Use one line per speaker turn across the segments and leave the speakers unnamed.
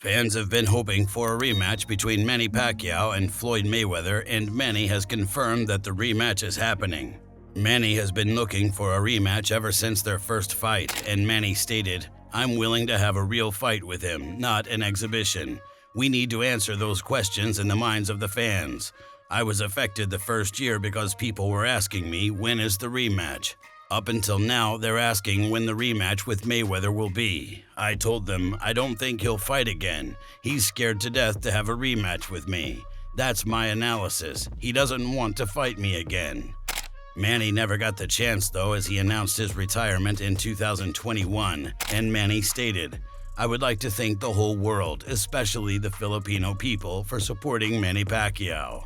Fans have been hoping for a rematch between Manny Pacquiao and Floyd Mayweather, and Manny has confirmed that the rematch is happening. Manny has been looking for a rematch ever since their first fight, and Manny stated, "I'm willing to have a real fight with him, not an exhibition. We need to answer those questions in the minds of the fans. I was affected the first year because people were asking me, when is the rematch? Up until now, they're asking when the rematch with Mayweather will be. I told them I don't think he'll fight again. He's scared to death to have a rematch with me. That's my analysis. He doesn't want to fight me again." Manny never got the chance though, as he announced his retirement in 2021, and Manny stated, "I would like to thank the whole world, especially the Filipino people, for supporting Manny Pacquiao.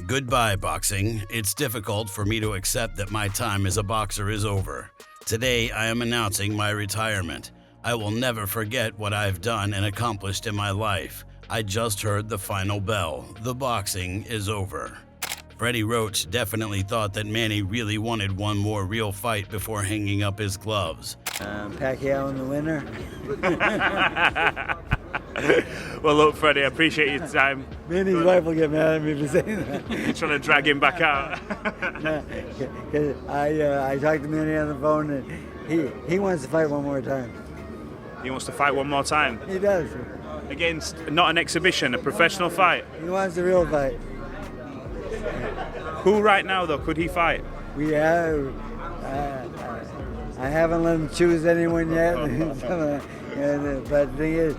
Goodbye, boxing. It's difficult for me to accept that my time as a boxer is over. Today, I am announcing my retirement. I will never forget what I've done and accomplished in my life. I just heard the final bell. The boxing is over." Freddie Roach definitely thought that Manny really wanted one more real fight before hanging up his gloves.
Pacquiao in the winner.
Well, look, Freddie, I appreciate your time.
Manny's wife will get mad at me for saying that.
You're trying to drag him back out.
No, 'cause I talked to Manny on the phone, and he wants to fight one more time.
He wants to fight one more time.
He does.
Against not an exhibition, a professional fight.
He wants a real fight.
Who right now, though, could he fight?
We have. I haven't let him choose anyone yet. But the thing is,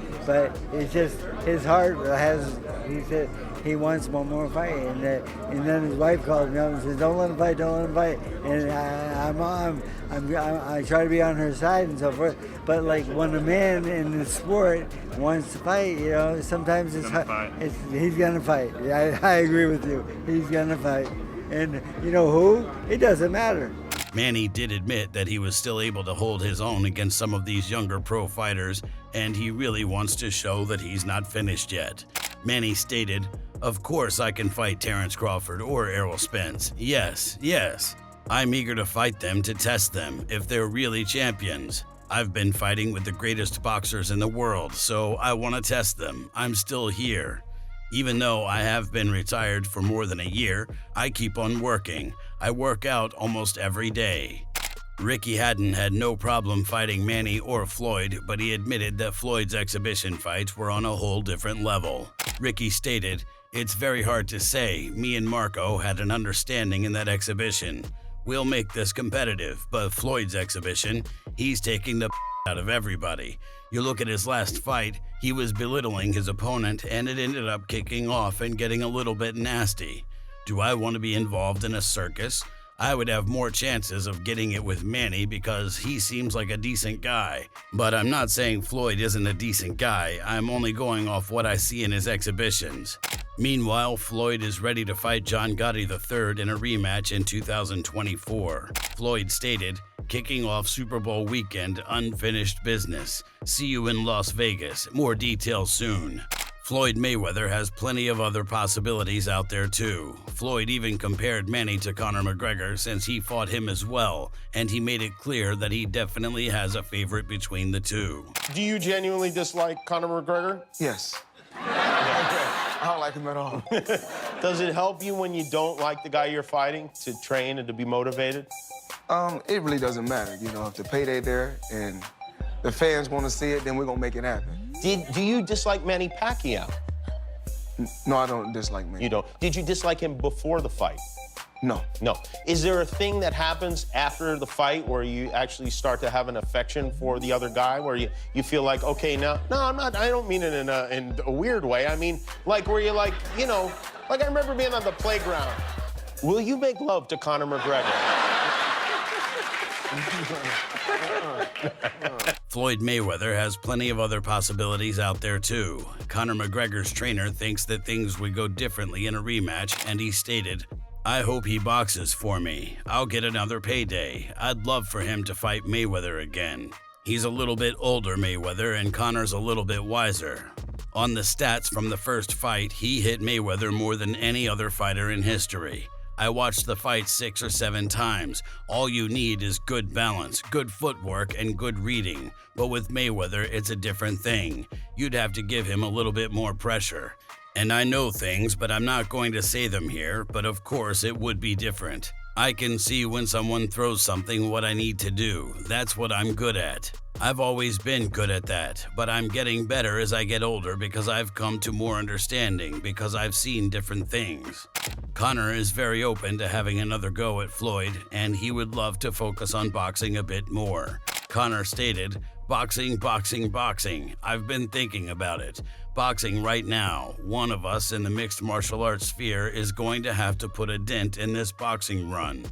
it's just his heart has. He said he wants one more fight, and then his wife called me up and said, "Don't let him fight, don't let him fight." And I try to be on her side and so forth. But like when a man in the sport wants to fight, sometimes he's gonna fight. I agree with you. He's gonna fight, and you know who? It doesn't matter.
Manny did admit that he was still able to hold his own against some of these younger pro fighters, and he really wants to show that he's not finished yet. Manny stated, "Of course I can fight Terrence Crawford or Errol Spence. Yes. I'm eager to fight them to test them if they're really champions. I've been fighting with the greatest boxers in the world, so I want to test them. I'm still here. Even though I have been retired for more than a year, I keep on working. I work out almost every day." Ricky Hatton had no problem fighting Manny or Floyd, but he admitted that Floyd's exhibition fights were on a whole different level. Ricky stated, "It's very hard to say. Me and Marco had an understanding in that exhibition. We'll make this competitive, but Floyd's exhibition, he's taking the out of everybody. You look at his last fight, he was belittling his opponent, and it ended up kicking off and getting a little bit nasty. Do I want to be involved in a circus? I would have more chances of getting it with Manny because he seems like a decent guy. But I'm not saying Floyd isn't a decent guy. I'm only going off what I see in his exhibitions." Meanwhile, Floyd is ready to fight John Gotti III in a rematch in 2024. Floyd stated, "Kicking off Super Bowl weekend, unfinished business. See you in Las Vegas. More details soon." Floyd Mayweather has plenty of other possibilities out there too. Floyd even compared Manny to Conor McGregor since he fought him as well, and he made it clear that he definitely has a favorite between the two.
Do you genuinely dislike Conor McGregor?
Yes. I don't like him at all.
Does it help you when you don't like the guy you're fighting to train and to be motivated?
It really doesn't matter. If the payday there and the fans want to see it, then we're going to make it happen.
Do you dislike Manny Pacquiao?
No, I don't dislike Manny.
You don't? Did you dislike him before the fight?
No.
No. Is there a thing that happens after the fight where you actually start to have an affection for the other guy, where you feel like, okay, now, no, I'm not, I don't mean it in a weird way. I mean, like where you're like, like I remember being on the playground. Will you make love to Conor McGregor?
Floyd Mayweather has plenty of other possibilities out there too. Conor McGregor's trainer thinks that things would go differently in a rematch, and he stated, "I hope he boxes for me. I'll get another payday. I'd love for him to fight Mayweather again. He's a little bit older, Mayweather, and Conor's a little bit wiser. On the stats from the first fight, he hit Mayweather more than any other fighter in history. I watched the fight 6 or 7 times. All you need is good balance, good footwork, and good reading. But with Mayweather, it's a different thing. You'd have to give him a little bit more pressure. And I know things, but I'm not going to say them here, but of course it would be different. I can see when someone throws something what I need to do. That's what I'm good at. I've always been good at that, but I'm getting better as I get older because I've come to more understanding, because I've seen different things. Conor is very open to having another go at Floyd, and he would love to focus on boxing a bit more. Conor stated, "Boxing, boxing, boxing. I've been thinking about it. Boxing right now. One of us in the mixed martial arts sphere is going to have to put a dent in this boxing run.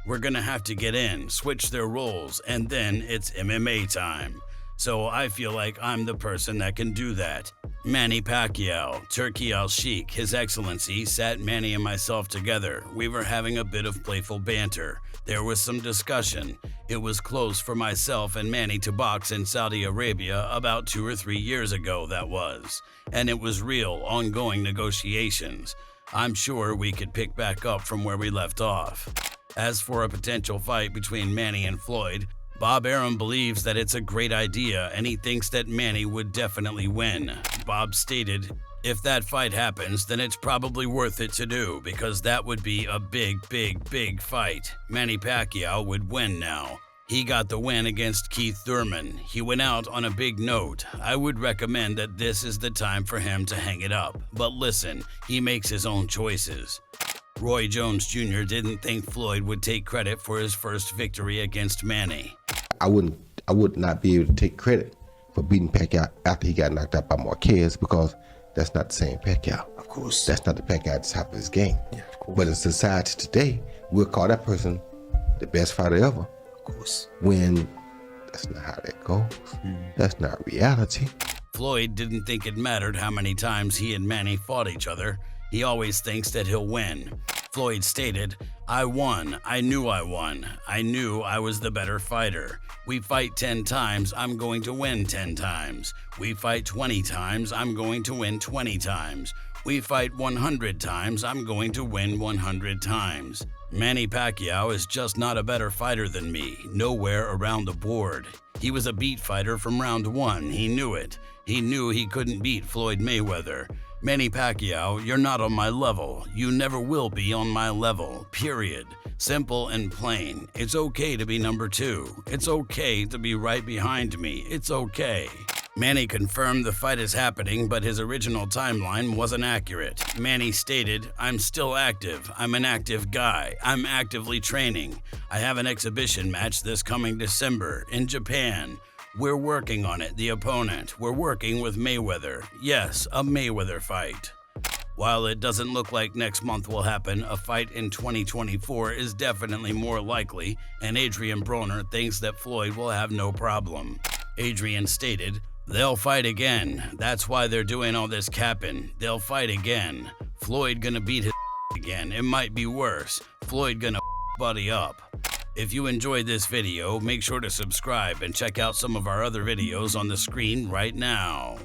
We're gonna have to get in, switch their roles, and then it's MMA time. So I feel like I'm the person that can do that." Manny Pacquiao, Turkey Al-Sheikh, His Excellency, sat Manny and myself together. We were having a bit of playful banter. There was some discussion. It was close for myself and Manny to box in Saudi Arabia about 2 or 3 years ago, that was. And it was real, ongoing negotiations. I'm sure we could pick back up from where we left off. As for a potential fight between Manny and Floyd, Bob Arum believes that it's a great idea and he thinks that Manny would definitely win. Bob stated, "If that fight happens, then it's probably worth it to do because that would be a big, big, big fight. Manny Pacquiao would win now. He got the win against Keith Thurman. He went out on a big note. I would recommend that this is the time for him to hang it up. But listen, he makes his own choices." Roy Jones Jr. didn't think Floyd would take credit for his first victory against Manny.
I would not be able to take credit for beating Pacquiao after he got knocked out by Marquez because that's not the same Pacquiao.
Of course.
That's not the Pacquiao at the top of his game.
Yeah, of course.
But in society today, we'll call that person the best fighter ever.
Of course.
When that's not how that goes. That's not reality.
Floyd didn't think it mattered how many times he and Manny fought each other. He always thinks that he'll win. Floyd stated, "I won. I knew I won. I knew I was the better fighter. We fight 10 times, I'm going to win 10 times. We fight 20 times, I'm going to win 20 times. We fight 100 times, I'm going to win 100 times. Manny Pacquiao is just not a better fighter than me, nowhere around the board. He was a beat fighter from round 1, he knew it. He knew he couldn't beat Floyd Mayweather. Manny Pacquiao, you're not on my level. You never will be on my level, period. Simple and plain. It's okay to be number 2. It's okay to be right behind me. It's okay." Manny confirmed the fight is happening, but his original timeline wasn't accurate. Manny stated, "I'm still active. I'm an active guy. I'm actively training. I have an exhibition match this coming December in Japan. We're working on it, the opponent. We're working with Mayweather. Yes, a Mayweather fight. While it doesn't look like next month will happen, a fight in 2024 is definitely more likely, and Adrian Broner thinks that Floyd will have no problem." Adrian stated, "They'll fight again. That's why they're doing all this capping. They'll fight again. Floyd gonna beat his again. It might be worse. Floyd gonna buddy up." If you enjoyed this video, make sure to subscribe and check out some of our other videos on the screen right now.